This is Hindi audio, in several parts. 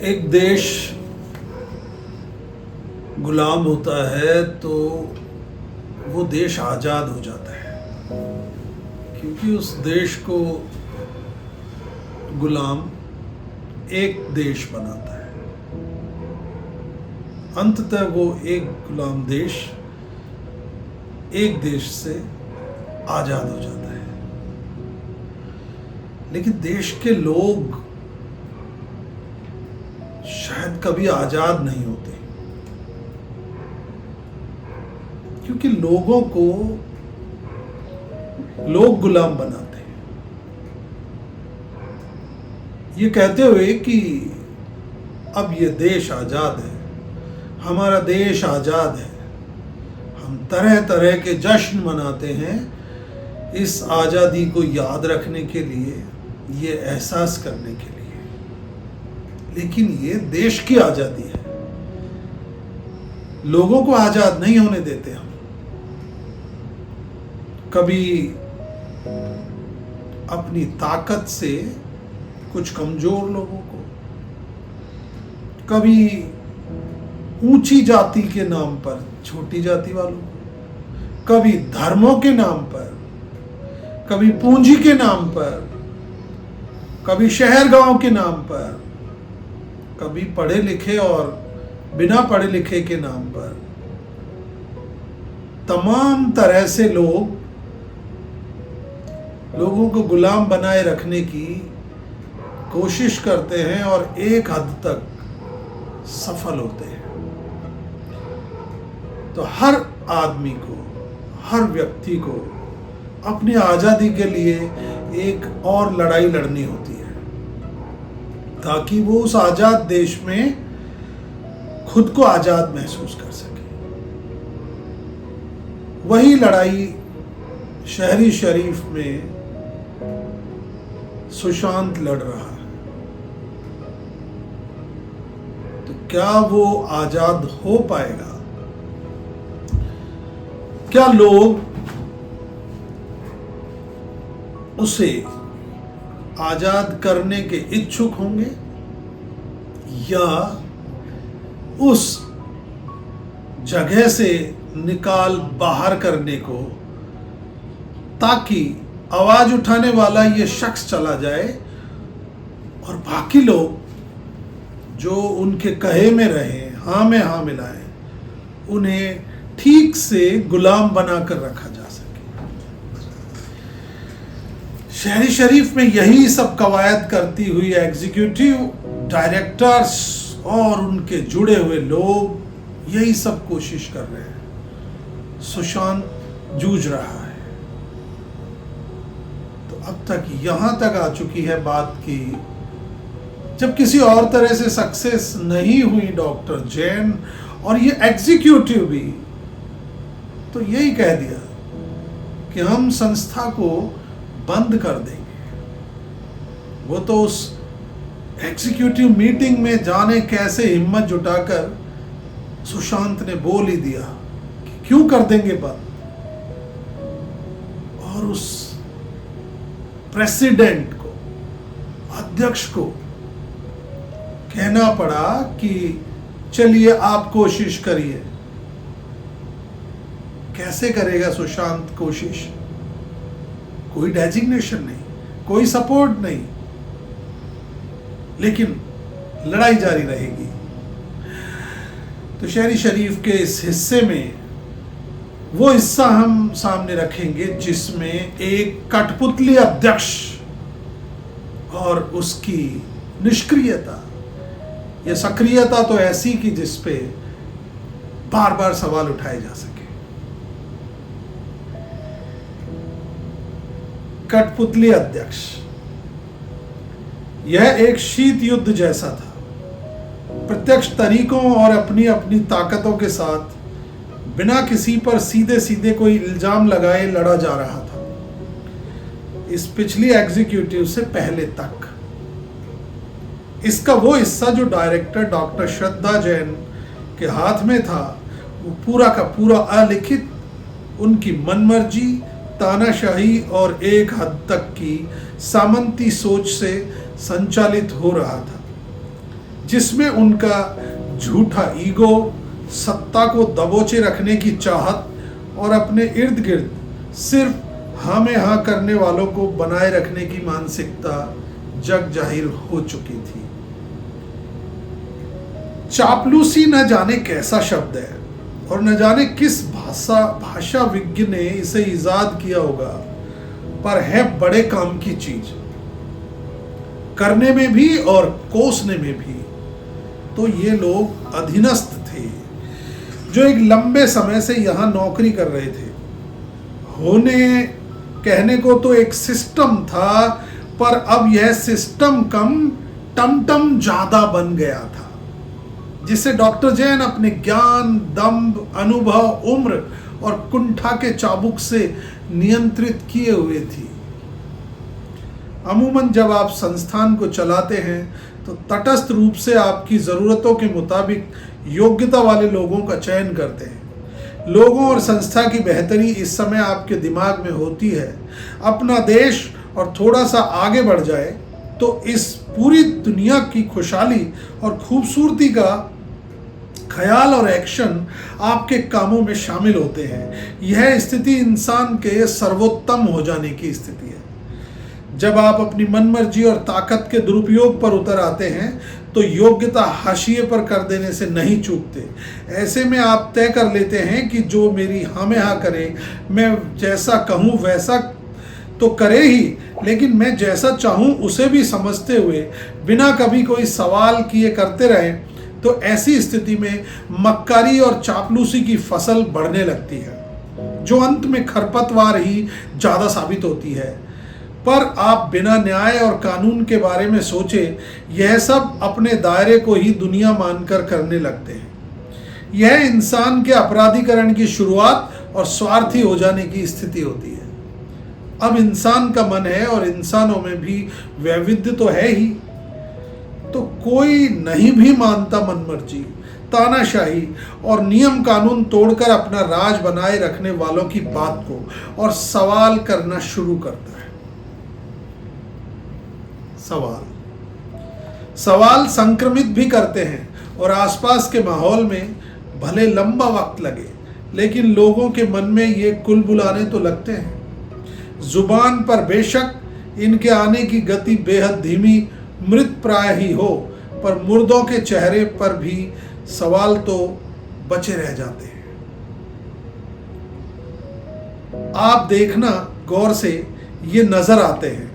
एक देश गुलाम होता है तो वो देश आज़ाद हो जाता है, क्योंकि उस देश को गुलाम एक देश बनाता है। अंततः वो एक गुलाम देश एक देश से आज़ाद हो जाता है। लेकिन देश के लोग शायद कभी आज़ाद नहीं होते, क्योंकि लोगों को लोग गुलाम बनाते हैं, ये कहते हुए कि अब ये देश आज़ाद है, हमारा देश आज़ाद है। हम तरह तरह के जश्न मनाते हैं इस आज़ादी को याद रखने के लिए, ये एहसास करने के लिए। लेकिन ये देश की आज़ादी है, लोगों को आज़ाद नहीं होने देते हम। कभी अपनी ताकत से कुछ कमजोर लोगों को, कभी ऊंची जाति के नाम पर छोटी जाति वालों को, कभी धर्मों के नाम पर, कभी पूंजी के नाम पर, कभी शहर गांव के नाम पर, कभी पढ़े लिखे और बिना पढ़े लिखे के नाम पर, तमाम तरह से लोगों को गुलाम बनाए रखने की कोशिश करते हैं और एक हद तक सफल होते हैं। तो हर आदमी को, हर व्यक्ति को अपनी आज़ादी के लिए एक और लड़ाई लड़नी होती है, ताकि वो उस आज़ाद देश में खुद को आज़ाद महसूस कर सके। वही लड़ाई शहरी शरीफ में सुशांत लड़ रहा है। तो क्या वो आज़ाद हो पाएगा? क्या लोग उसे आज़ाद करने के इच्छुक होंगे, या उस जगह से निकाल बाहर करने को, ताकि आवाज उठाने वाला ये शख्स चला जाए और बाकी लोग जो उनके कहे में रहे, हाँ में हाँ मिलाए, उन्हें ठीक से गुलाम बनाकर रखा जा सके। शहरी शरीफ में यही सब कवायद करती हुई एग्जीक्यूटिव डायरेक्टर्स और उनके जुड़े हुए लोग यही सब कोशिश कर रहे हैं। सुशांत जूझ रहा है। तो अब तक यहां तक आ चुकी है बात की जब किसी और तरह से सक्सेस नहीं हुई डॉक्टर जैन और ये एग्जीक्यूटिव भी, तो यही कह दिया कि हम संस्था को बंद कर देंगे। वो तो उस एग्जीक्यूटिव मीटिंग में जाने कैसे हिम्मत जुटाकर सुशांत ने बोल ही दिया कि क्यों कर देंगे बंद। और उस प्रेसिडेंट को, अध्यक्ष को कहना पड़ा कि चलिए आप कोशिश करिए। कैसे करेगा सुशांत कोशिश? कोई डेजिग्नेशन नहीं, कोई सपोर्ट नहीं, लेकिन लड़ाई जारी रहेगी। तो शहरी शरीफ के इस हिस्से में वो हिस्सा हम सामने रखेंगे जिसमें एक कठपुतली अध्यक्ष और उसकी निष्क्रियता या सक्रियता तो ऐसी कि जिस पे बार बार सवाल उठाए जा सके। कठपुतली अध्यक्ष, यह एक शीत युद्ध जैसा था। प्रत्यक्ष तरीकों और अपनी अपनी ताकतों के साथ बिना किसी पर सीधे सीधे कोई इल्जाम लगाए लड़ा जा रहा था। इस पिछली एग्जीक्यूटिव से पहले तक इसका वो हिस्सा जो डायरेक्टर डॉक्टर श्रद्धा जैन के हाथ में था, वो पूरा का पूरा अलिखित उनकी मनमर्जी, तानाशाही और एक हद तक की सामंती सोच से संचालित हो रहा था। जिसमें उनका झूठा ईगो, सत्ता को दबोचे रखने की चाहत और अपने इर्द गिर्द सिर्फ हाँ में हाँ करने वालों को बनाए रखने की मानसिकता जग जाहिर हो चुकी थी। चापलूसी न जाने कैसा शब्द है और न जाने किस भाषा विज्ञ ने इसे इजाद किया होगा, पर है बड़े काम की चीज, करने में भी और कोसने में भी। तो ये लोग अधीनस्थ थे जो एक लंबे समय से यहां नौकरी कर रहे थे। होने कहने को तो एक सिस्टम था, पर अब यह सिस्टम कम टमटम ज्यादा बन गया था, जिसे डॉक्टर जैन अपने ज्ञान, दम्भ, अनुभव, उम्र और कुंठा के चाबुक से नियंत्रित किए हुए थी। अमूमन जब आप संस्थान को चलाते हैं तो तटस्थ रूप से आपकी ज़रूरतों के मुताबिक योग्यता वाले लोगों का चयन करते हैं। लोगों और संस्था की बेहतरी इस समय आपके दिमाग में होती है। अपना देश और थोड़ा सा आगे बढ़ जाए तो इस पूरी दुनिया की खुशहाली और खूबसूरती का ख्याल और एक्शन आपके कामों में शामिल होते हैं। यह स्थिति इंसान के सर्वोत्तम हो जाने की स्थिति है। जब आप अपनी मनमर्जी और ताकत के दुरुपयोग पर उतर आते हैं तो योग्यता हाशिए पर कर देने से नहीं चूकते। ऐसे में आप तय कर लेते हैं कि जो मेरी हाँ में हाँ करे, मैं जैसा कहूँ वैसा तो करे ही, लेकिन मैं जैसा चाहूँ उसे भी समझते हुए बिना कभी कोई सवाल किए करते रहें, तो ऐसी स्थिति में मक्कारी और चापलूसी की फसल बढ़ने लगती है, जो अंत में खरपतवार ही ज़्यादा साबित होती है। पर आप बिना न्याय और कानून के बारे में सोचे यह सब अपने दायरे को ही दुनिया मानकर करने लगते हैं। यह इंसान के अपराधीकरण की शुरुआत और स्वार्थी हो जाने की स्थिति होती है। अब इंसान का मन है और इंसानों में भी वैविध्य तो है ही, तो कोई नहीं भी मानता मनमर्जी, तानाशाही और नियम कानून तोड़कर अपना राज बनाए रखने वालों की बात को और सवाल करना शुरू करता है। सवाल संक्रमित भी करते हैं और आसपास के माहौल में भले लंबा वक्त लगे, लेकिन लोगों के मन में ये कुलबुलाने तो लगते हैं। जुबान पर बेशक इनके आने की गति बेहद धीमी, मृत प्राय ही हो, पर मुर्दों के चेहरे पर भी सवाल तो बचे रह जाते हैं। आप देखना गौर से ये नजर आते हैं,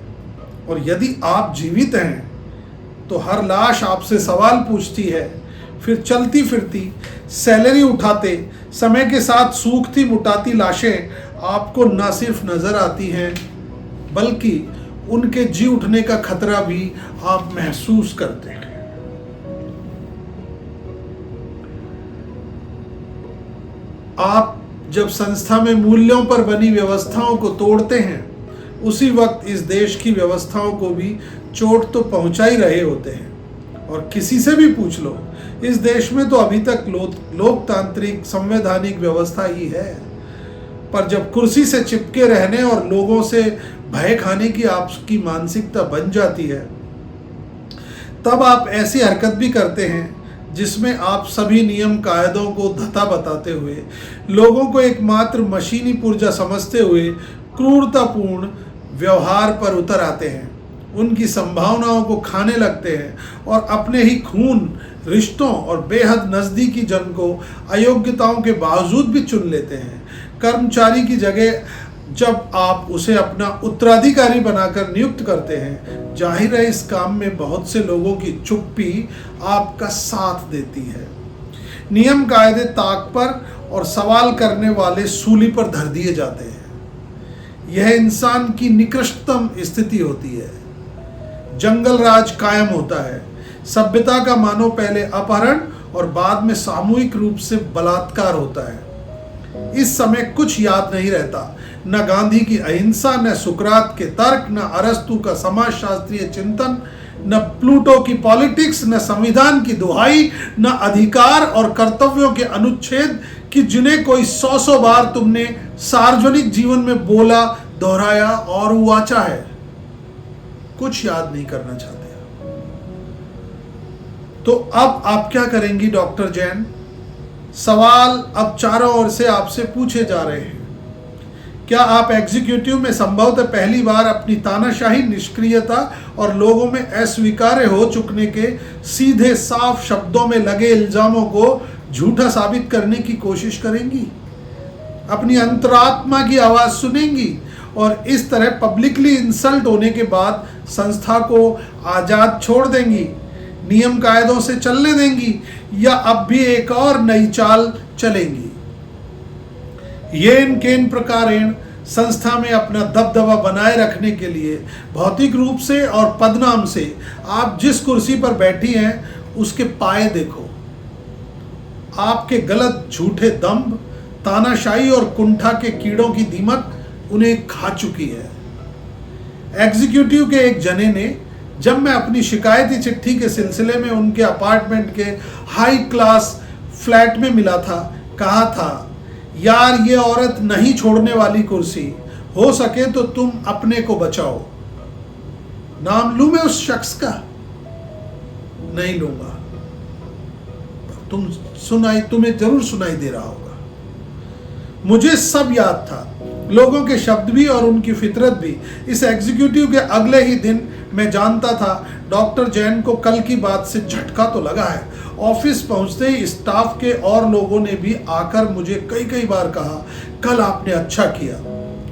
और यदि आप जीवित हैं तो हर लाश आपसे सवाल पूछती है। फिर चलती फिरती, सैलरी उठाते, समय के साथ सूखती मुटाती लाशें आपको न सिर्फ नजर आती हैं, बल्कि उनके जी उठने का खतरा भी आप महसूस करते हैं। आप जब संस्था में मूल्यों पर बनी व्यवस्थाओं को तोड़ते हैं, उसी वक्त इस देश की व्यवस्थाओं को भी चोट तो पहुंचा ही रहे होते हैं। और किसी से भी पूछ लो, इस देश में तो अभी तक लोकतांत्रिक संवैधानिक व्यवस्था ही है, पर जब कुर्सी से चिपके रहने और लोगों से भय खाने की आपकी मानसिकता बन जाती है, तब आप ऐसी हरकत भी करते हैं जिसमें आप सभी नियम कायदों को धता बताते हुए, लोगों को एकमात्र मशीनी पुर्जा समझते हुए क्रूरतापूर्ण व्यवहार पर उतर आते हैं, उनकी संभावनाओं को खाने लगते हैं और अपने ही खून, रिश्तों और बेहद नज़दीकी जन को अयोग्यताओं के बावजूद भी चुन लेते हैं। कर्मचारी की जगह जब आप उसे अपना उत्तराधिकारी बनाकर नियुक्त करते हैं, जाहिर है इस काम में बहुत से लोगों की चुप्पी आपका साथ देती है। नियम कायदे ताक पर और सवाल करने वाले सूली पर धर दिए जाते हैं। यह इंसान की निकृष्टतम स्थिति होती है। जंगल राज कायम होता है। सभ्यता का मानो पहले अपहरण और बाद में सामूहिक रूप से बलात्कार होता है। इस समय कुछ याद नहीं रहता, न गांधी की अहिंसा, न सुकरात के तर्क, न अरस्तु का समाजशास्त्रीय चिंतन, न प्लूटो की पॉलिटिक्स, न संविधान की दुहाई, न अधिकार और कर्तव्यों के अनुच्छेद कि जिन्हें कोई 100 बार तुमने सार्वजनिक जीवन में बोला, दोहराया और वाचा है। कुछ याद नहीं करना चाहते। तो अब आप क्या करेंगी डॉक्टर जैन? सवाल अब चारों ओर से आपसे पूछे जा रहे हैं। क्या आप एग्जीक्यूटिव में संभवतः पहली बार अपनी तानाशाही, निष्क्रियता और लोगों में अस्वीकार्य हो चुकने के सीधे साफ शब्दों में लगे इल्जामों को झूठा साबित करने की कोशिश करेंगी? अपनी अंतरात्मा की आवाज सुनेंगी और इस तरह पब्लिकली इंसल्ट होने के बाद संस्था को आजाद छोड़ देंगी, नियम कायदों से चलने देंगी, या अब भी एक और नई चाल चलेंगी? येन केन प्रकारेण संस्था में अपना दबदबा बनाए रखने के लिए भौतिक रूप से और पदनाम से आप जिस कुर्सी पर बैठी हैं उसके पाए देखो। आपके गलत झूठे दंभ, तानाशाही और कुंठा के कीड़ों की दीमक उन्हें खा चुकी है। एग्जीक्यूटिव के एक जने ने जब मैं अपनी शिकायती चिट्ठी के सिलसिले में उनके अपार्टमेंट के हाई क्लास फ्लैट में मिला था, कहा था, यार ये औरत नहीं छोड़ने वाली कुर्सी, हो सके तो तुम अपने को बचाओ। नाम लूं मैं उस शख्स का? नहीं लूंगा। तुम्हें जरूर सुनाई दे रहा होगा। मुझे सब याद था, लोगों के शब्द भी और उनकी फितरत भी। इस एग्जीक्यूटिव के अगले ही दिन मैं जानता था डॉक्टर जैन को कल की बात से झटका तो लगा है। ऑफिस पहुंचते ही स्टाफ के और लोगों ने भी आकर मुझे कई बार कहा, कल आपने अच्छा किया।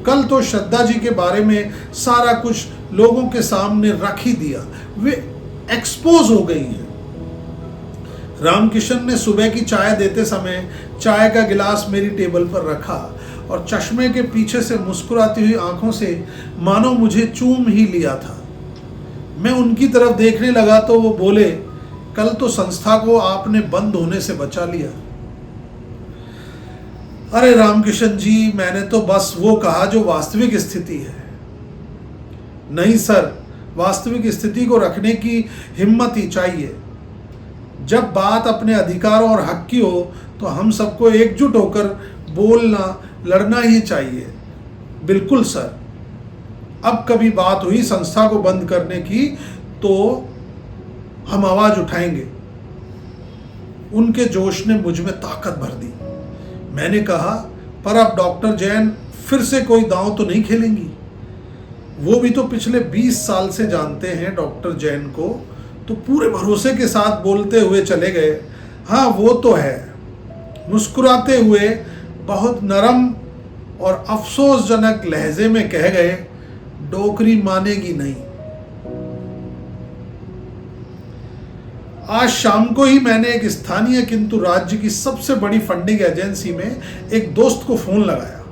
कल तो श्रद्धा जी के बारे में सारा कुछ लोगों के सामने रख ही दिया, वे एक्सपोज हो गई हैं। रामकिशन ने सुबह की चाय देते समय चाय का गिलास मेरी टेबल पर रखा और चश्मे के पीछे से मुस्कुराती हुई आंखों से मानो मुझे चूम ही लिया था। मैं उनकी तरफ देखने लगा तो वो बोले, कल तो संस्था को आपने बंद होने से बचा लिया। अरे रामकिशन जी, मैंने तो बस वो कहा जो वास्तविक स्थिति है। नहीं सर, वास्तविक स्थिति को रखने की हिम्मत ही चाहिए। जब बात अपने अधिकारों और हक की हो तो हम सबको एकजुट होकर बोलना, लड़ना ही चाहिए। बिल्कुल सर। अब कभी बात हुई संस्था को बंद करने की तो हम आवाज उठाएंगे। उनके जोश ने मुझ में ताकत भर दी। मैंने कहा, पर अब डॉक्टर जैन फिर से कोई दांव तो नहीं खेलेंगी? वो भी तो पिछले 20 साल से जानते हैं डॉक्टर जैन को, तो पूरे भरोसे के साथ बोलते हुए चले गए, हाँ वो तो है। मुस्कुराते हुए बहुत नरम और अफसोसजनक लहजे में कह गए, डोकरी मानेगी नहीं। आज शाम को ही मैंने एक स्थानीय किंतु राज्य की सबसे बड़ी फंडिंग एजेंसी में एक दोस्त को फोन लगाया।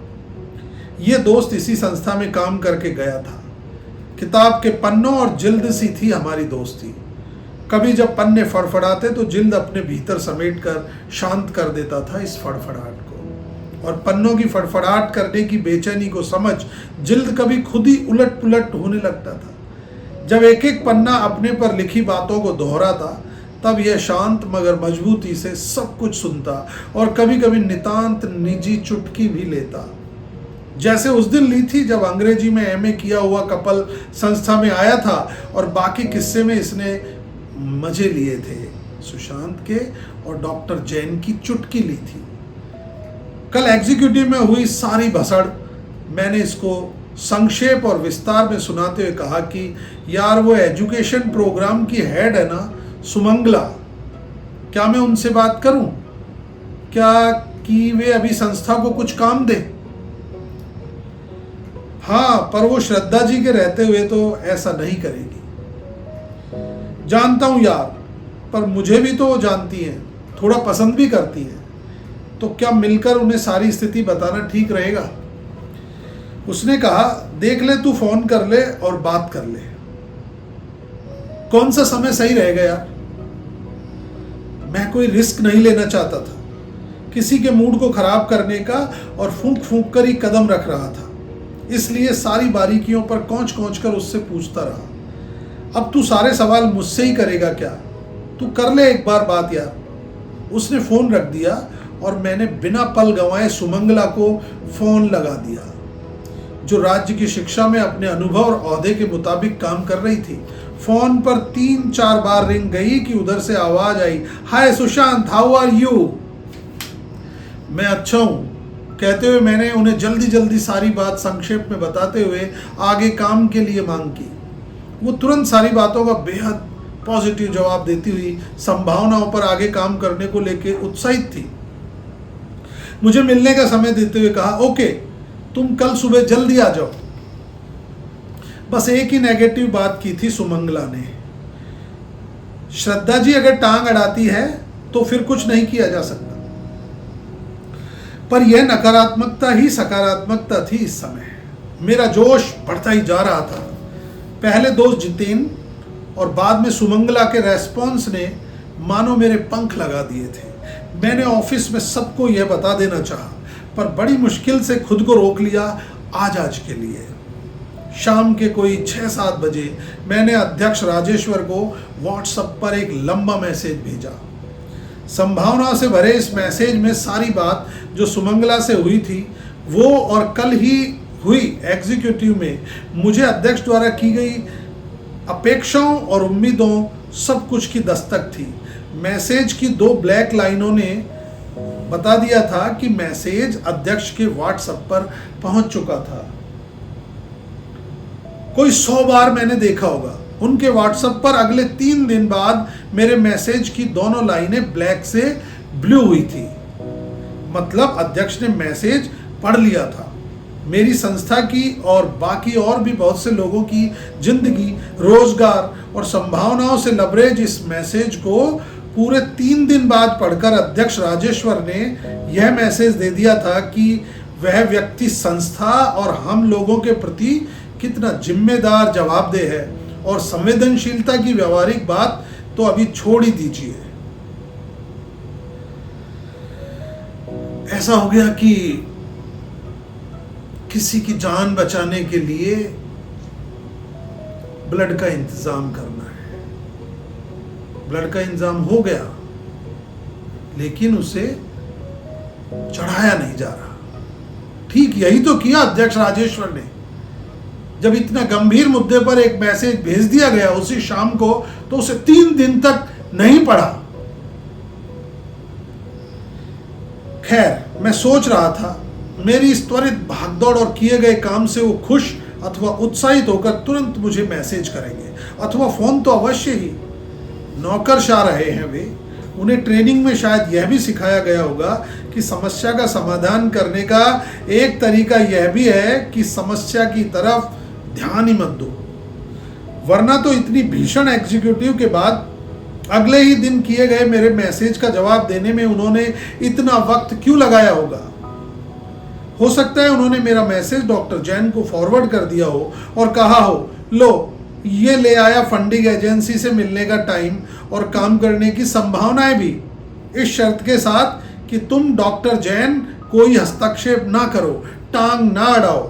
ये दोस्त इसी संस्था में काम करके गया था। किताब के पन्नों और जिल्द सी थी हमारी दोस्ती। कभी जब पन्ने फड़फड़ाते तो जिल्द अपने भीतर समेट कर शांत कर देता था इस फड़फड़ाहट को, और पन्नों की फड़फड़ाहट करने की बेचैनी को समझ जिल्द कभी खुद ही उलट पुलट होने लगता था। जब एक एक पन्ना अपने पर लिखी बातों को दोहराता तब यह शांत मगर मजबूती से सब कुछ सुनता और कभी कभी नितांत निजी चुटकी भी लेता, जैसे उस दिन ली थी जब अंग्रेजी में एमए किया हुआ कपल संस्था में आया था और बाकी किस्से में इसने मजे लिए थे। सुशांत के और डॉक्टर जैन की चुटकी ली थी। कल एग्जीक्यूटिव में हुई सारी भसड़ मैंने इसको संक्षेप और विस्तार में सुनाते हुए कहा कि यार वो एजुकेशन प्रोग्राम की हेड है ना, सुमंगला, क्या मैं उनसे बात करूं क्या कि वे अभी संस्था को कुछ काम दे? हाँ, पर वो श्रद्धा जी के रहते हुए तो ऐसा नहीं करेगी। जानता हूं यार, पर मुझे भी तो वो जानती है, थोड़ा पसंद भी करती है, तो क्या मिलकर उन्हें सारी स्थिति बताना ठीक रहेगा? उसने कहा, देख ले, तू फोन कर ले और बात कर ले। कौन सा समय सही रहेगा यार? मैं कोई रिस्क नहीं लेना चाहता था, किसी के मूड को खराब करने का, और फूंक फूंक कर ही कदम रख रहा था, इसलिए सारी बारीकियों पर कौंच कौंच कर उससे पूछता रहा। अब तू सारे सवाल मुझसे ही करेगा क्या? तू कर ले एक बार बात यार। उसने फोन रख दिया और मैंने बिना पल गंवाए सुमंगला को फोन लगा दिया, जो राज्य की शिक्षा में अपने अनुभव और ओहदे के मुताबिक काम कर रही थी। फोन पर 3-4 बार रिंग गई कि उधर से आवाज आई, हाय सुशांत, हाउ आर यू। मैं अच्छा हूं कहते हुए मैंने उन्हें जल्दी जल्दी सारी बात संक्षेप में बताते हुए आगे काम के लिए मांग की। वो तुरंत सारी बातों का बेहद पॉजिटिव जवाब देती हुई संभावनाओं पर आगे काम करने को लेकर उत्साहित थी। मुझे मिलने का समय देते हुए कहा, ओके तुम कल सुबह जल्दी आ जाओ। बस एक ही नेगेटिव बात की थी सुमंगला ने, श्रद्धा जी अगर टांग अड़ाती है तो फिर कुछ नहीं किया जा सकता। पर यह नकारात्मकता ही सकारात्मकता थी। इस समय मेरा जोश बढ़ता ही जा रहा था। पहले दोस्त जितेन और बाद में सुमंगला के रेस्पॉन्स ने मानो मेरे पंख लगा दिए थे। मैंने ऑफिस में सबको यह बता देना चाहा, पर बड़ी मुश्किल से खुद को रोक लिया। आज के लिए शाम के कोई 6-7 बजे मैंने अध्यक्ष राजेश्वर को व्हाट्सएप पर एक लंबा मैसेज भेजा। संभावना से भरे इस मैसेज में सारी बात जो सुमंगला से हुई थी वो और कल ही हुई एग्जीक्यूटिव में मुझे अध्यक्ष द्वारा की गई अपेक्षाओं और उम्मीदों सब कुछ की दस्तक थी। मैसेज की 2 ब्लैक लाइनों ने बता दिया था कि मैसेज अध्यक्ष के व्हाट्सएप पर पहुंच चुका था। कोई 100 बार मैंने देखा होगा। उनके व्हाट्सएप पर अगले 3 दिन बाद मेरे मैसेज की दोनों लाइनें ब्लैक से ब्लू हुई थी। मतलब अध्यक्ष ने मैसेज पढ़ लिया था। मेरी संस्था की और बाकी और भी बहुत से लोगों की जिंदगी, रोजगार और संभावनाओं से लबरेज इस मैसेज को पूरे 3 दिन बाद पढ़कर अध्यक्ष राजेश्वर ने यह मैसेज दे दिया था कि वह व्यक्ति संस्था और हम लोगों के प्रति कितना जिम्मेदार, जवाबदेह है, और संवेदनशीलता की व्यवहारिक बात तो अभी छोड़ ही दीजिए। ऐसा हो गया कि किसी की जान बचाने के लिए ब्लड का इंतजाम करना है। ब्लड का इंतजाम हो गया, लेकिन उसे चढ़ाया नहीं जा रहा। ठीक यही तो किया अध्यक्ष राजेश्वर ने। जब इतना गंभीर मुद्दे पर एक मैसेज भेज दिया गया उसी शाम को, तो उसे 3 दिन तक नहीं पढ़ा। खैर, मैं सोच रहा था मेरी इस त्वरित भागदौड़ और किए गए काम से वो खुश अथवा उत्साहित होकर तुरंत मुझे मैसेज करेंगे, अथवा फोन तो अवश्य ही। नौकरशाह रहे हैं वे। उन्हें ट्रेनिंग में शायद यह भी सिखाया गया होगा कि समस्या का समाधान करने का एक तरीका यह भी है कि समस्या की तरफ ध्यान ही मत दो, वरना तो इतनी भीषण एग्जीक्यूटिव के बाद अगले ही दिन किए गए मेरे मैसेज का जवाब देने में उन्होंने इतना वक्त क्यों लगाया होगा। हो सकता है उन्होंने मेरा मैसेज डॉक्टर जैन को फॉरवर्ड कर दिया हो और कहा हो, लो ये ले आया फंडिंग एजेंसी से मिलने का टाइम और काम करने की संभावनाएं भी, इस शर्त के साथ कि तुम डॉक्टर जैन कोई हस्तक्षेप ना करो, टांग ना अड़ाओ।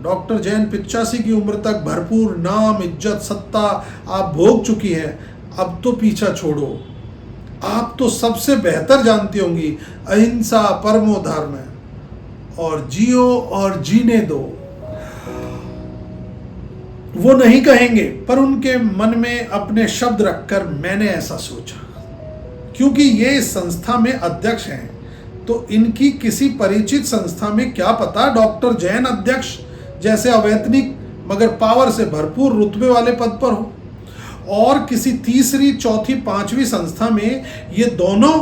डॉक्टर जैन 85 की उम्र तक भरपूर नाम, इज्जत, सत्ता आप भोग चुकी हैं। अब तो पीछा छोड़ो। आप तो सबसे बेहतर जानती होंगी अहिंसा परमो धर्म है, और जियो और जीने दो। वो नहीं कहेंगे, पर उनके मन में अपने शब्द रखकर मैंने ऐसा सोचा। क्योंकि ये इस संस्था में अध्यक्ष हैं, तो इनकी किसी परिचित संस्था में क्या पता डॉक्टर जैन अध्यक्ष जैसे अवैतनिक मगर पावर से भरपूर रुतबे वाले पद पर हो, और किसी तीसरी, चौथी, 5वीं संस्था में ये दोनों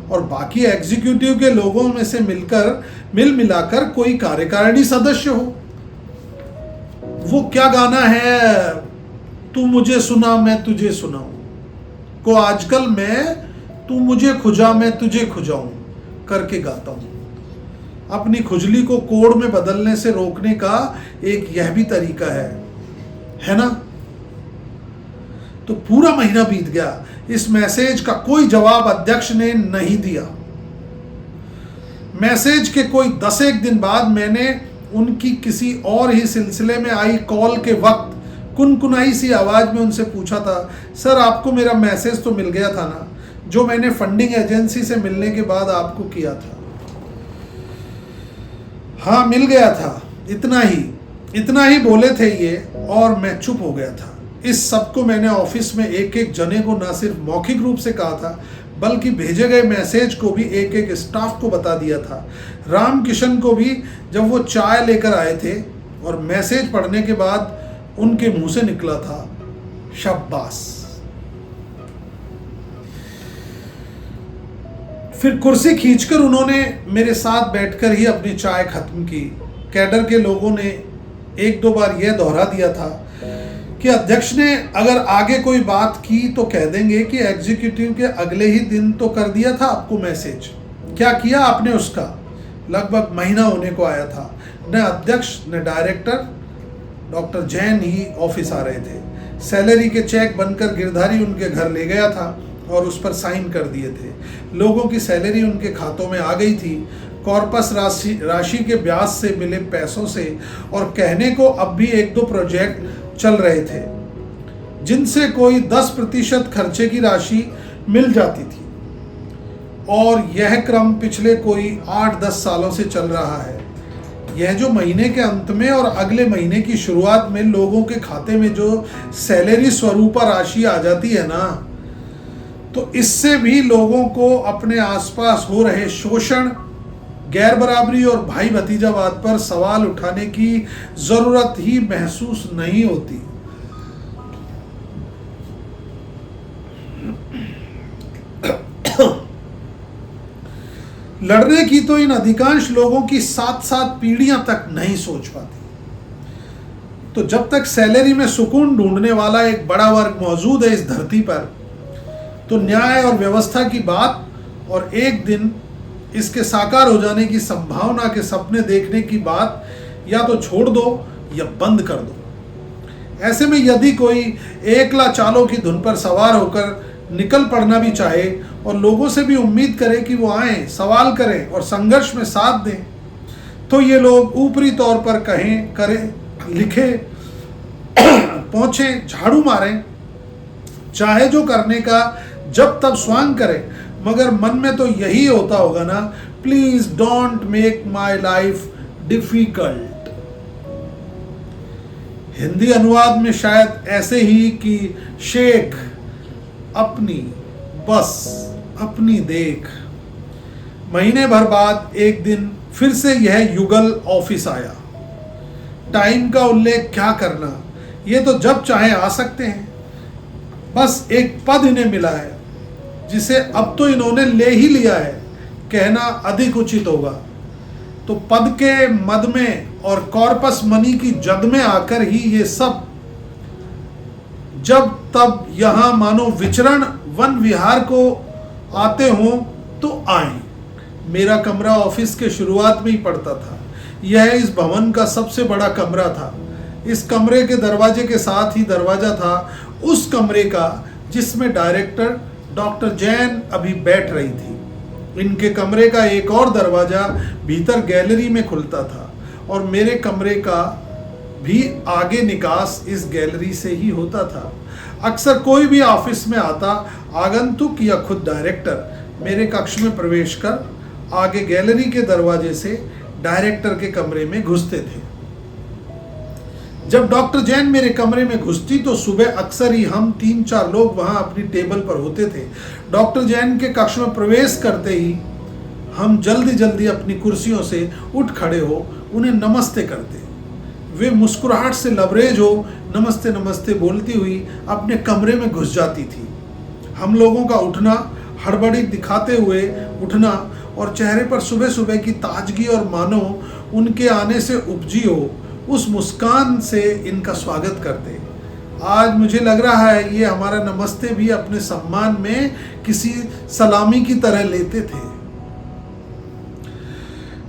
और बाकी एग्जीक्यूटिव के लोगों में से मिल मिलाकर कोई कार्यकारिणी सदस्य हो। वो क्या गाना है, तू मुझे सुना मैं तुझे सुनाऊं, को आजकल मैं तू मुझे खुजा मैं तुझे खुजाऊं करके गाता हूं। अपनी खुजली को कोड में बदलने से रोकने का एक यह भी तरीका है ना। तो पूरा महीना बीत गया, इस मैसेज का कोई जवाब अध्यक्ष ने नहीं दिया। मैसेज के कोई 10 दिन बाद मैंने उनकी किसी और ही सिलसिले में आई कॉल के वक्त कुनकुनाई सी आवाज में उनसे पूछा था, सर आपको मेरा मैसेज तो मिल गया था ना, जो मैंने फंडिंग एजेंसी से मिलने के बाद आपको किया था। हाँ मिल गया था, इतना ही बोले थे ये, और मैं चुप हो गया था। इस सब को मैंने ऑफिस में एक एक जने को ना सिर्फ मौखिक रूप से कहा था, बल्कि भेजे गए मैसेज को भी एक एक स्टाफ को बता दिया था। राम किशन को भी जब वो चाय लेकर आए थे और मैसेज पढ़ने के बाद उनके मुंह से निकला था, शाबाश। फिर कुर्सी खींचकर उन्होंने मेरे साथ बैठकर ही अपनी चाय खत्म की। कैडर के लोगों ने एक दो बार यह दोहरा दिया था कि अध्यक्ष ने अगर आगे कोई बात की तो कह देंगे कि एग्जीक्यूटिव के अगले ही दिन तो कर दिया था आपको मैसेज, क्या किया आपने उसका। लगभग महीना होने को आया था, न अध्यक्ष न डायरेक्टर डॉक्टर जैन ही ऑफिस आ रहे थे। सैलरी के चेक बनकर गिरधारी उनके घर ले गया था और उस पर साइन कर दिए थे। लोगों की सैलरी उनके खातों में आ गई थी, कॉर्पस राशि के ब्याज से मिले पैसों से, और कहने को अब भी एक दो प्रोजेक्ट चल रहे थे जिनसे कोई 10% खर्चे की राशि मिल जाती थी, और यह क्रम पिछले कोई 8-10 सालों से चल रहा है। यह जो महीने के अंत में और अगले महीने की शुरुआत में लोगों के खाते में जो सैलरी स्वरूपा राशि आ जाती है ना, तो इससे भी लोगों को अपने आसपास हो रहे शोषण, गैर बराबरी और भाई भतीजावाद पर सवाल उठाने की जरूरत ही महसूस नहीं होती। लड़ने की तो इन अधिकांश लोगों की 7-7 पीढ़ियां तक नहीं सोच पाती। तो जब तक सैलरी में सुकून ढूंढने वाला एक बड़ा वर्ग मौजूद है इस धरती पर, तो न्याय और व्यवस्था की बात और एक दिन इसके साकार हो जाने की संभावना के सपने देखने की बात या तो छोड़ दो या बंद कर दो। ऐसे में यदि कोई एकला चालों की धुन पर सवार होकर निकल पड़ना भी चाहे और लोगों से भी उम्मीद करे कि वो आएं, सवाल करें और संघर्ष में साथ दें, तो ये लोग ऊपरी तौर पर कहें, करें, लिखे, पहुंचे, झाड़ू मारें, चाहे जो करने का जब तब स्वांग करें, मगर मन में तो यही होता होगा ना, please don't make my life difficult. Hindi अनुवाद में शायद ऐसे ही कि शेख अपनी बस अपनी देख। महीने भर बाद एक दिन फिर से यह युगल ऑफिस आया। टाइम का उल्लेख क्या करना, ये तो जब चाहे आ सकते हैं। बस एक पद इन्हें मिला है जिसे अब तो इन्होंने ले ही लिया है, कहना अधिक उचित होगा। तो पद के मद में और कॉर्पस मनी की जद में आकर ही ये सब जब तब यहां मानो विचरण वन विहार को आते हों तो आए। मेरा कमरा ऑफिस के शुरुआत में ही पड़ता था। यह इस भवन का सबसे बड़ा कमरा था। इस कमरे के दरवाजे के साथ ही दरवाजा था उस कमरे का जिसमें डायरेक्टर डॉक्टर जैन अभी बैठ रही थी। इनके कमरे का एक और दरवाजा भीतर गैलरी में खुलता था और मेरे कमरे का भी आगे निकास इस गैलरी से ही होता था। अक्सर कोई भी ऑफिस में आता आगंतुक या खुद डायरेक्टर मेरे कक्ष में प्रवेश कर आगे गैलरी के दरवाजे से डायरेक्टर के कमरे में घुसते थे। जब डॉक्टर जैन मेरे कमरे में घुसती तो सुबह अक्सर ही हम 3-4 लोग वहां अपनी टेबल पर होते थे। डॉक्टर जैन के कक्ष में प्रवेश करते ही हम जल्दी जल्दी अपनी कुर्सियों से उठ खड़े हो उन्हें नमस्ते करते। वे मुस्कुराहट से लबरेज हो नमस्ते नमस्ते बोलती हुई अपने कमरे में घुस जाती थी। हम लोगों का उठना, हड़बड़ी दिखाते हुए उठना और चेहरे पर सुबह सुबह की ताजगी और मानो उनके आने से उपजी हो उस मुस्कान से इनका स्वागत करते। आज मुझे लग रहा है ये हमारा नमस्ते भी अपने सम्मान में किसी सलामी की तरह लेते थे।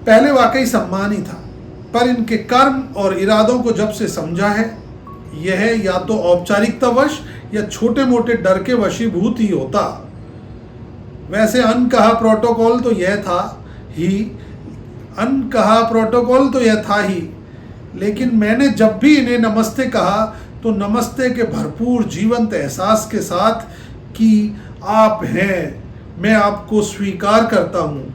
पहले वाकई सम्मान ही था, पर इनके कर्म और इरादों को जब से समझा है, यह या तो औपचारिकतावश या छोटे मोटे डर के वशीभूत ही होता। वैसे अनकहा प्रोटोकॉल तो यह था ही, लेकिन मैंने जब भी इन्हें नमस्ते कहा तो नमस्ते के भरपूर जीवंत एहसास के साथ कि आप हैं, मैं आपको स्वीकार करता हूँ।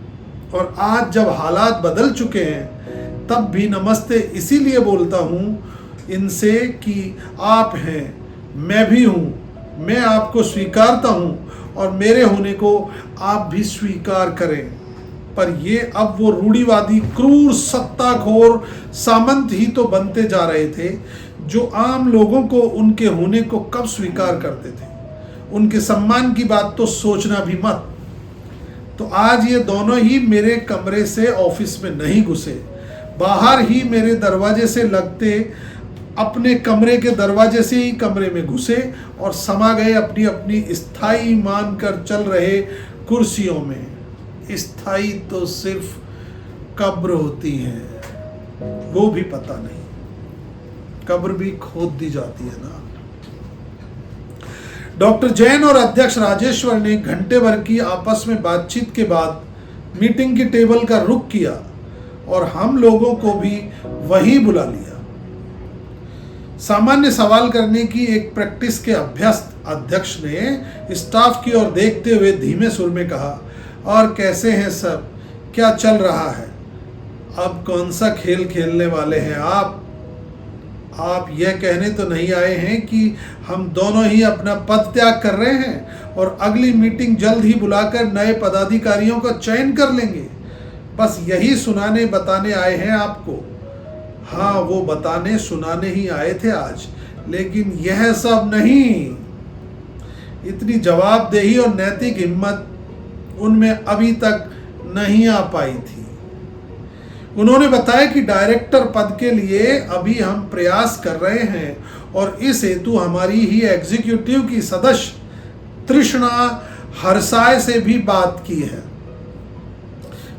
और आज जब हालात बदल चुके हैं तब भी नमस्ते इसीलिए बोलता हूँ इनसे कि आप हैं, मैं भी हूं, मैं आपको स्वीकारता हूं और मेरे होने को आप भी स्वीकार करें। पर ये अब वो रूढ़िवादी क्रूर सत्ताखोर सामंत ही तो बनते जा रहे थे जो आम लोगों को उनके होने को कब स्वीकार करते थे। उनके सम्मान की बात तो सोचना भी मत। तो आज ये दोनों ही मेरे कमरे से ऑफिस में नहीं घुसे, बाहर ही मेरे दरवाजे से लगते अपने कमरे के दरवाजे से ही कमरे में घुसे और समा गए अपनी अपनी स्थायी मानकर चल रहे कुर्सियों में। स्थायी तो सिर्फ कब्र होती है, वो भी पता नहीं, कब्र भी खोद दी जाती है ना। डॉक्टर जैन और अध्यक्ष राजेश्वर ने घंटे भर की आपस में बातचीत के बाद मीटिंग की टेबल का रुख किया और हम लोगों को भी वही बुला लिया। सामान्य सवाल करने की एक प्रैक्टिस के अभ्यस्त अध्यक्ष ने स्टाफ की ओर देखते हुए धीमे सुर में कहा, और कैसे हैं सब, क्या चल रहा है, अब कौन सा खेल खेलने वाले हैं आप यह कहने तो नहीं आए हैं कि हम दोनों ही अपना पद त्याग कर रहे हैं और अगली मीटिंग जल्द ही बुलाकर नए पदाधिकारियों का चयन कर लेंगे। बस यही सुनाने बताने आए हैं आपको। हाँ, वो बताने सुनाने ही आए थे आज, लेकिन यह सब नहीं। इतनी जवाबदेही और नैतिक हिम्मत उनमें अभी तक नहीं आ पाई थी। उन्होंने बताया कि डायरेक्टर पद के लिए अभी हम प्रयास कर रहे हैं और इस हेतु हमारी ही एग्जीक्यूटिव की सदस्य तृष्णा हरसाय से भी बात की है।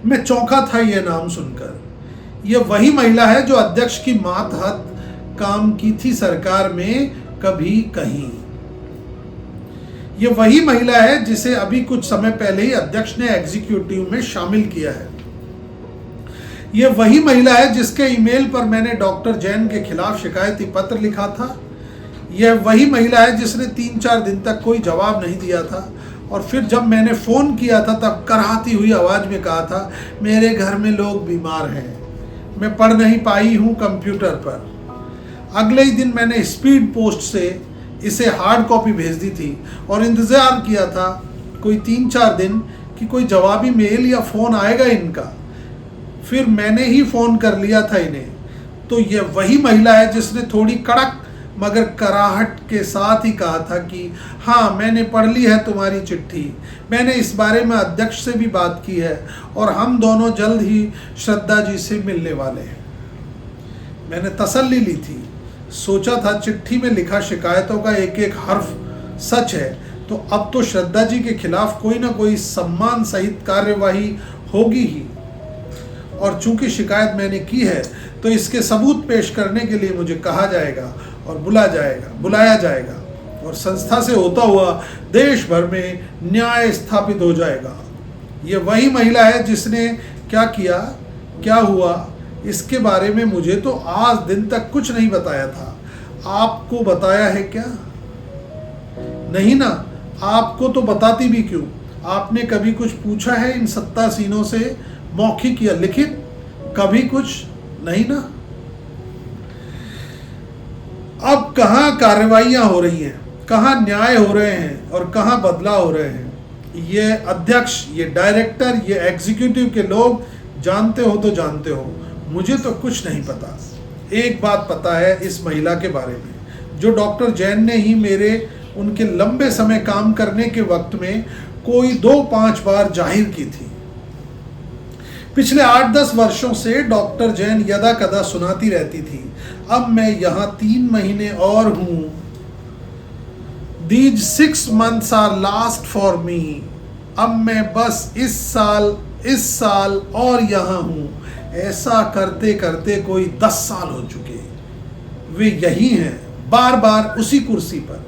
मैं चौंका था यह नाम सुनकर। यह वही महिला है जो अध्यक्ष की मातहत काम की थी सरकार में कभी कहीं। यह वही महिला है जिसे अभी कुछ समय पहले ही अध्यक्ष ने एग्जीक्यूटिव में शामिल किया है। यह वही महिला है जिसके ईमेल पर मैंने डॉक्टर जैन के खिलाफ शिकायती पत्र लिखा था। यह वही महिला है जिसने 3-4 दिन तक कोई जवाब नहीं दिया था और फिर जब मैंने फ़ोन किया था तब कराहती हुई आवाज़ में कहा था, मेरे घर में लोग बीमार हैं, मैं पढ़ नहीं पाई हूँ कंप्यूटर पर। अगले ही दिन मैंने स्पीड पोस्ट से इसे हार्ड कॉपी भेज दी थी और इंतज़ार किया था कोई 3-4 दिन कि कोई जवाबी मेल या फ़ोन आएगा इनका। फिर मैंने ही फ़ोन कर लिया था इन्हें। तो यह वही महिला है जिसने थोड़ी कड़क मगर कराहट के साथ ही कहा था कि हाँ, मैंने पढ़ ली है तुम्हारी चिट्ठी, मैंने इस बारे में अध्यक्ष से भी बात की है और हम दोनों जल्द ही श्रद्धा जी से मिलने वाले हैं। मैंने तसल्ली ली थी, सोचा था चिट्ठी में लिखा शिकायतों का एक एक हर्फ सच है तो अब तो श्रद्धा जी के खिलाफ कोई ना कोई सम्मान सहित कार्यवाही होगी ही, और चूंकि शिकायत मैंने की है तो इसके सबूत पेश करने के लिए मुझे कहा जाएगा और बुलाया जाएगा और संस्था से होता हुआ देश भर में न्याय स्थापित हो जाएगा। ये वही महिला है जिसने क्या किया, क्या हुआ, इसके बारे में मुझे तो आज दिन तक कुछ नहीं बताया था। आपको बताया है क्या? नहीं ना, आपको तो बताती भी क्यों? आपने कभी कुछ पूछा है इन सत्तासीनों से, मौखिक या लिखित? कभी कुछ नहीं ना। अब कहाँ कार्रवाइयाँ हो रही हैं, कहाँ न्याय हो रहे हैं और कहाँ बदलाव हो रहे हैं, ये अध्यक्ष, ये डायरेक्टर, ये एग्जीक्यूटिव के लोग जानते हो तो जानते हो, मुझे तो कुछ नहीं पता। एक बात पता है इस महिला के बारे में, जो डॉक्टर जैन ने ही मेरे उनके लंबे समय काम करने के वक्त में कोई 2-5 बार जाहिर की थी। पिछले 8-10 वर्षों से डॉक्टर जैन यदा कदा सुनाती रहती थी, अब मैं यहाँ 3 महीने और हूँ। These 6 months are last for me। अब मैं बस इस साल और यहाँ हूँ। ऐसा करते करते कोई 10 साल हो चुके। वे यही हैं, बार बार उसी कुर्सी पर,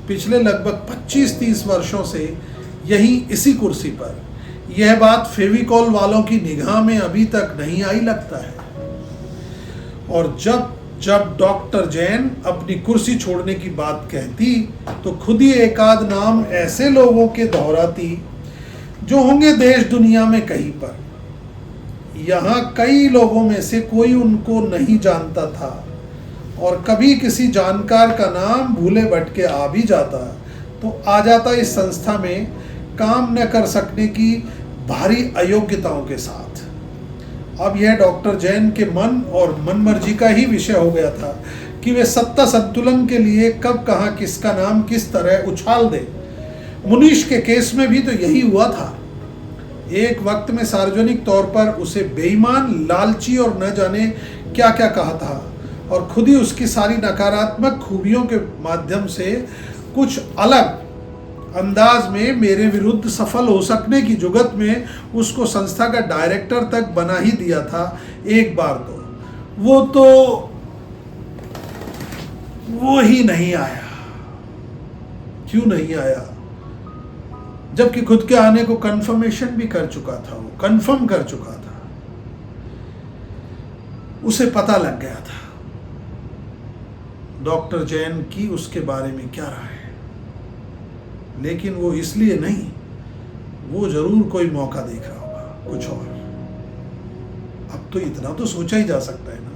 पिछले लगभग 25-30 वर्षों से यही इसी कुर्सी पर। यह बात फेविकॉल वालों की निगाह में अभी तक नहीं आई लगता है। और जब डॉक्टर जैन अपनी कुर्सी छोड़ने की बात कहती तो खुद ही एक आध नाम ऐसे लोगों के दोहराती जो होंगे देश दुनिया में कहीं पर। यहाँ कई लोगों में से कोई उनको नहीं जानता था और कभी किसी जानकार का नाम भूले भटके आ भी जाता तो आ जाता इस संस्था में काम न कर सकने की भारी अयोग्यताओं के साथ। अब यह डॉक्टर जैन के मन और मनमर्जी का ही विषय हो गया था कि वे सत्ता संतुलन के लिए कब कहाँ किसका नाम किस तरह उछाल दे। मुनीश के केस में भी तो यही हुआ था। एक वक्त में सार्वजनिक तौर पर उसे बेईमान, लालची और न जाने क्या क्या कहा था और खुद ही उसकी सारी नकारात्मक खूबियों के माध्यम से कुछ अलग अंदाज में मेरे विरुद्ध सफल हो सकने की जुगत में उसको संस्था का डायरेक्टर तक बना ही दिया था एक बार। तो वो ही नहीं आया। क्यों नहीं आया? जबकि खुद के आने को कंफर्मेशन भी कर चुका था, वो कंफर्म कर चुका था, उसे पता लग गया था डॉक्टर जैन की उसके बारे में क्या राय है। लेकिन वो इसलिए नहीं, वो जरूर कोई मौका देख रहा होगा कुछ और। अब तो इतना तो सोचा ही जा सकता है ना।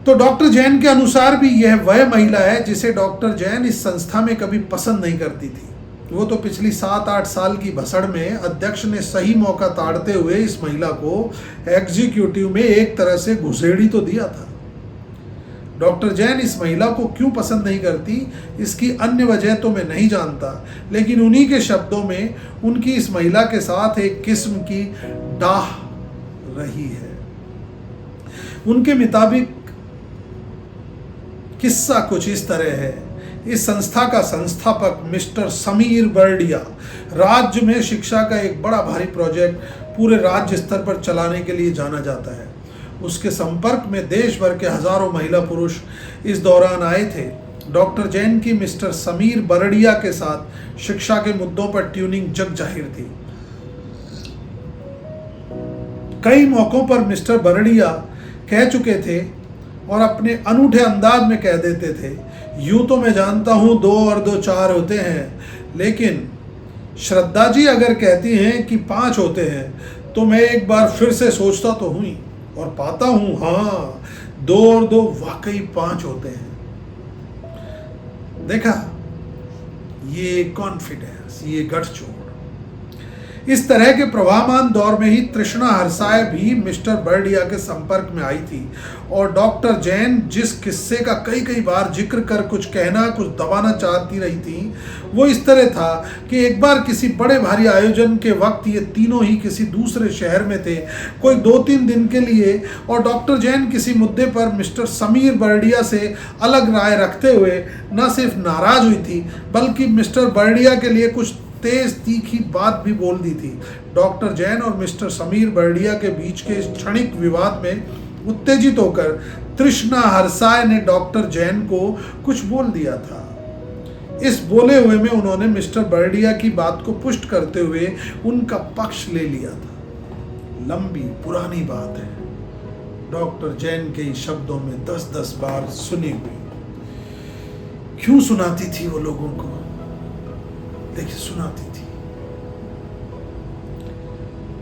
तो डॉक्टर जैन के अनुसार भी यह वह महिला है जिसे डॉक्टर जैन इस संस्था में कभी पसंद नहीं करती थी। वो तो पिछली 7-8 साल की भसड़ में अध्यक्ष ने सही मौका ताड़ते हुए इस महिला को एग्जीक्यूटिव में एक तरह से घुसेड़ी तो दिया था। डॉक्टर जैन इस महिला को क्यों पसंद नहीं करती, इसकी अन्य वजह तो मैं नहीं जानता, लेकिन उन्हीं के शब्दों में उनकी इस महिला के साथ एक किस्म की डाह रही है। उनके मुताबिक किस्सा कुछ इस तरह है। इस संस्था का संस्थापक मिस्टर समीर बरड़िया राज्य में शिक्षा का एक बड़ा भारी प्रोजेक्ट पूरे राज्य स्तर पर चलाने के लिए जाना जाता है। उसके संपर्क में देश भर के हजारों महिला पुरुष इस दौरान आए थे। डॉक्टर जैन की मिस्टर समीर बरड़िया के साथ शिक्षा के मुद्दों पर ट्यूनिंग जग जाहिर थी। कई मौकों पर मिस्टर बरड़िया कह चुके थे और अपने अनूठे अंदाज में कह देते थे, यूं तो मैं जानता हूं 2 और 2 4 होते हैं, लेकिन श्रद्धा जी अगर कहती हैं कि 5 होते हैं तो मैं एक बार फिर से सोचता तो हूं और पाता हूं हाँ 2 और 2 वाकई 5 होते हैं। देखा, ये कॉन्फिडेंस, ये गठजोड़। इस तरह के प्रवाहमान दौर में ही तृष्णा हरसाय भी मिस्टर बरड़िया के संपर्क में आई थी और डॉक्टर जैन जिस किस्से का कई बार जिक्र कर कुछ कहना, कुछ दबाना चाहती रही थी, वो इस तरह था कि एक बार किसी बड़े भारी आयोजन के वक्त ये तीनों ही किसी दूसरे शहर में थे, कोई 2-3 दिन के लिए, और डॉक्टर जैन किसी मुद्दे पर मिस्टर समीर बरड़िया से अलग राय रखते हुए न सिर्फ नाराज हुई थी, बल्कि मिस्टर बरड़िया के लिए कुछ तेज तीखी बात भी बोल दी थी। डॉक्टर जैन और मिस्टर समीर बरड़िया के बीच के इस क्षणिक विवाद में उत्तेजित होकर तृष्णा हरसाय ने डॉक्टर जैन को कुछ बोल दिया था। इस बोले हुए में उन्होंने मिस्टर बरड़िया की बात को पुष्ट करते हुए उनका पक्ष ले लिया था। लंबी पुरानी बात है, डॉक्टर जैन के ही शब्दों में 10-10 बार सुनी हुई। क्यों सुनाती थी वो लोगों को? देखिए, सुनाती थी।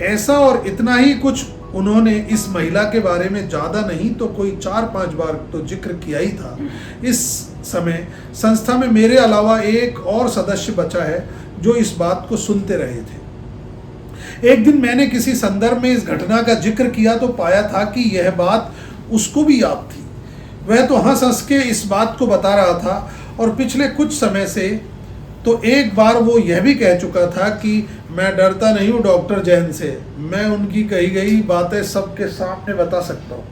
ऐसा और इतना ही कुछ उन्होंने इस महिला के बारे में ज्यादा नहीं तो कोई 4-5 बार तो जिक्र किया ही था। इस समय संस्था में मेरे अलावा एक और सदस्य बचा है जो इस बात को सुनते रहे थे। एक दिन मैंने किसी संदर्भ में इस घटना का जिक्र किया तो पाया था कि यह बात उसको भी याद थी। वह तो हंस हंस के इस बात को बता रहा था और पिछले कुछ समय से तो एक बार वो यह भी कह चुका था कि मैं डरता नहीं हूँ डॉक्टर जैन से, मैं उनकी कही गई बातें सबके सामने बता सकता हूँ।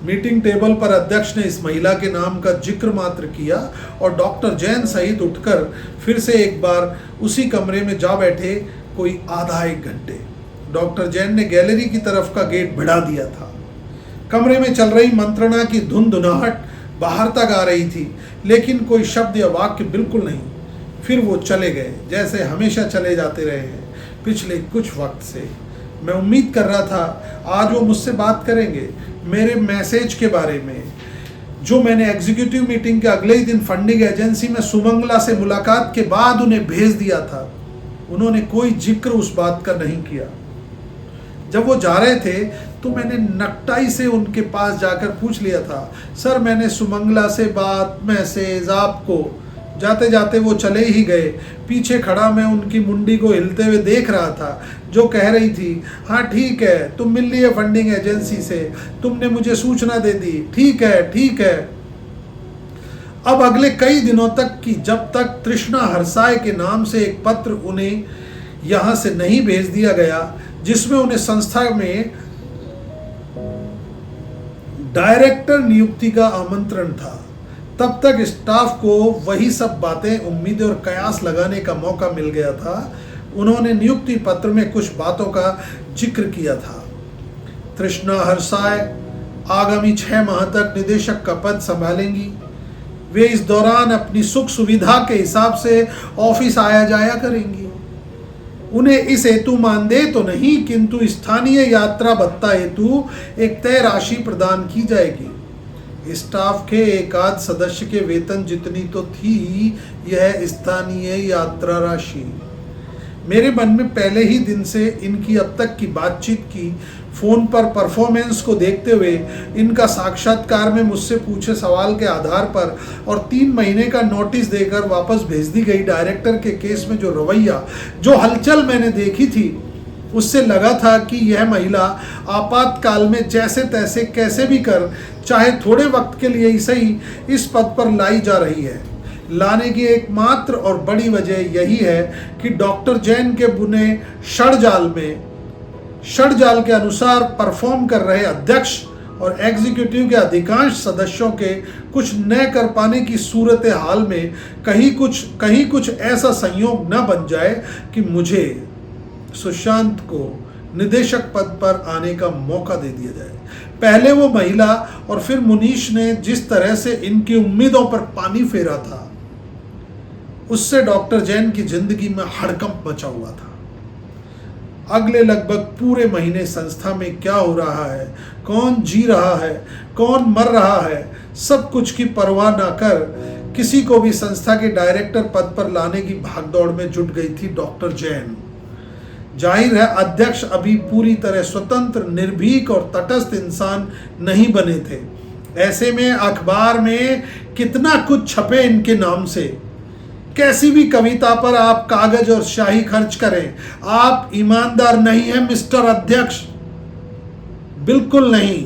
मीटिंग टेबल पर अध्यक्ष ने इस महिला के नाम का जिक्र मात्र किया और डॉक्टर जैन सहित उठकर फिर से एक बार उसी कमरे में जा बैठे। कोई आधा-1 घंटे डॉक्टर जैन ने गैलरी की तरफ का गेट भिड़ा दिया था। कमरे में चल रही मंत्रणा की धुनधुनाहट बाहर तक आ रही थी, लेकिन कोई शब्द या वाक्य बिल्कुल नहीं। फिर वो चले गए जैसे हमेशा चले जाते रहे हैं पिछले कुछ वक्त से। मैं उम्मीद कर रहा था आज वो मुझसे बात करेंगे मेरे मैसेज के बारे में, जो मैंने एग्जीक्यूटिव मीटिंग के अगले ही दिन फंडिंग एजेंसी में सुमंगला से मुलाकात के बाद उन्हें भेज दिया था। उन्होंने कोई जिक्र उस बात का नहीं किया। जब वो जा रहे थे तो मैंने नकटाई से उनके पास जाकर पूछ लिया था, सर मैंने सुमंगला से बात, मैसेज आपको। जाते जाते वो चले ही गए। पीछे खड़ा मैं उनकी मुंडी को हिलते हुए देख रहा था, जो कह रही थी, हाँ ठीक है, तुम मिल लिए फंडिंग एजेंसी से, तुमने मुझे सूचना दे दी, ठीक है ठीक है। अब अगले कई दिनों तक की जब तक तृष्णा हरसाय के नाम से एक पत्र उन्हें यहाँ से नहीं भेज दिया गया, जिसमें उन्हें संस्था में डायरेक्टर नियुक्ति का आमंत्रण था, तब तक स्टाफ को वही सब बातें, उम्मीदें और कयास लगाने का मौका मिल गया था। उन्होंने नियुक्ति पत्र में कुछ बातों का जिक्र किया था। तृष्णा हरसाय आगामी 6 माह तक निदेशक का पद संभालेंगी। वे इस दौरान अपनी सुख सुविधा के हिसाब से ऑफिस आया जाया करेंगी। उन्हें इस हेतु मानदेय तो नहीं, किंतु स्थानीय यात्रा भत्ता हेतु एक तय राशि प्रदान की जाएगी। स्टाफ के एक आध सदस्य के वेतन जितनी तो थी यह स्थानीय यात्रा राशि। मेरे मन में पहले ही दिन से इनकी अब तक की बातचीत की, फोन पर परफॉर्मेंस को देखते हुए, इनका साक्षात्कार में मुझसे पूछे सवाल के आधार पर और 3 महीने का नोटिस देकर वापस भेज दी गई डायरेक्टर के केस में जो रवैया, जो हलचल मैंने देखी थी, उससे लगा था कि यह महिला आपातकाल में जैसे तैसे कैसे भी कर, चाहे थोड़े वक्त के लिए ही सही, इस पद पर लाई जा रही है। लाने की एकमात्र और बड़ी वजह यही है कि डॉक्टर जैन के बुने षडजाल के अनुसार परफॉर्म कर रहे अध्यक्ष और एग्जीक्यूटिव के अधिकांश सदस्यों के कुछ न कर पाने की सूरत हाल में कहीं कुछ ऐसा संयोग न बन जाए कि मुझे, सुशांत को निदेशक पद पर आने का मौका दे दिया जाए। पहले वो महिला और फिर मुनीश ने जिस तरह से इनकी उम्मीदों पर पानी फेरा था, उससे डॉक्टर जैन की जिंदगी में हड़कंप मचा हुआ था। अगले लगभग पूरे महीने संस्था में क्या हो रहा है, कौन जी रहा है, कौन मर रहा है, सब कुछ की परवाह न कर किसी को भी संस्था के डायरेक्टर पद पर लाने की भागदौड़ में जुट गई थी डॉक्टर जैन। जाहिर है अध्यक्ष अभी पूरी तरह स्वतंत्र, निर्भीक और तटस्थ इंसान नहीं बने थे। ऐसे में अखबार में कितना कुछ छपे इनके नाम से, कैसी भी कविता पर आप कागज और स्याही खर्च करें, आप ईमानदार नहीं हैं मिस्टर अध्यक्ष, बिल्कुल नहीं।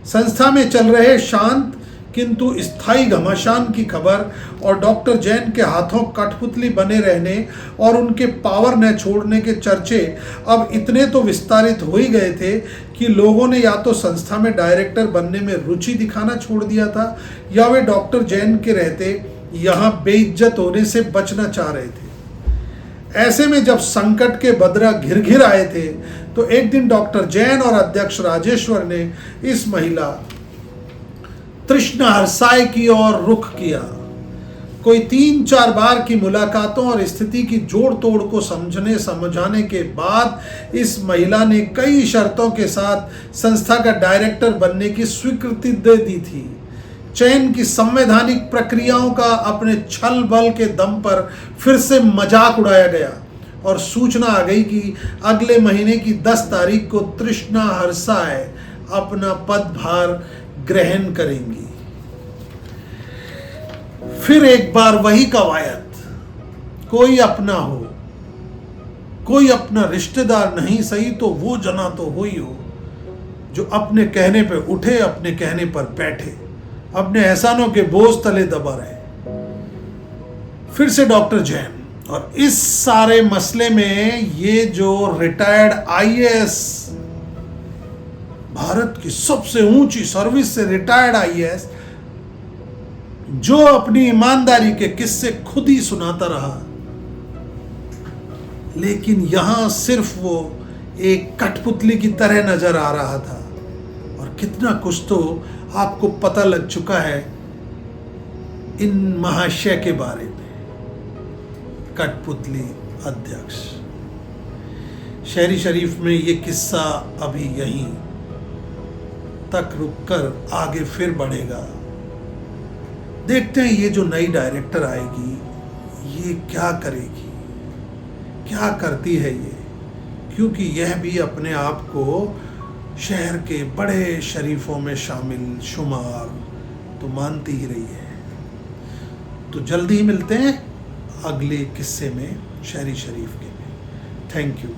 संस्था में चल रहे शांत किंतु स्थायी घमासान की खबर और डॉक्टर जैन के हाथों कठपुतली बने रहने और उनके पावर न छोड़ने के चर्चे अब इतने तो विस्तारित हो ही गए थे कि लोगों ने या तो संस्था में डायरेक्टर बनने में रुचि दिखाना छोड़ दिया था, या वे डॉक्टर जैन के रहते यहाँ बेइज्जत होने से बचना चाह रहे थे। ऐसे में जब संकट के बदरा घिर आए थे, तो एक दिन डॉक्टर जैन और अध्यक्ष राजेश्वर ने इस महिला तृष्णा हरसाय की ओर रुख किया। कोई 3-4 बार की मुलाकातों और स्थिति की जोड़ तोड़ को समझाने के बाद इस महिला ने कई शर्तों के साथ संस्था का डायरेक्टर बनने की स्वीकृति दे दी थी। चयन की संवैधानिक प्रक्रियाओं का अपने छल बल के दम पर फिर से मजाक उड़ाया गया और सूचना आ गई कि अगले महीने की 10 तारीख को तृष्णा हरसाय अपना पदभार ग्रहण करेंगी। फिर एक बार वही कवायद, कोई अपना हो, कोई अपना रिश्तेदार नहीं सही तो वो जना तो हो ही हो जो अपने कहने पे उठे, अपने कहने पर बैठे, अपने एहसानों के बोझ तले दबा रहे। फिर से डॉक्टर जैन, और इस सारे मसले में ये जो रिटायर्ड आईएएस, भारत की सबसे ऊंची सर्विस से रिटायर्ड आईएएस, जो अपनी ईमानदारी के किस्से खुद ही सुनाता रहा, लेकिन यहां सिर्फ वो एक कठपुतली की तरह नजर आ रहा था। और कितना कुछ तो आपको पता लग चुका है इन महाशय के बारे में। कठपुतली अध्यक्ष, शहरी शरीफ में ये किस्सा अभी यहीं तक रुककर आगे फिर बढ़ेगा। देखते हैं ये जो नई डायरेक्टर आएगी ये क्या करेगी, क्या करती है ये, क्योंकि यह भी अपने आप को शहर के बड़े शरीफों में शामिल शुमार तो मानती ही रही है। तो जल्दी ही मिलते हैं अगले किस्से में, शहरी शरीफ के में। Thank you.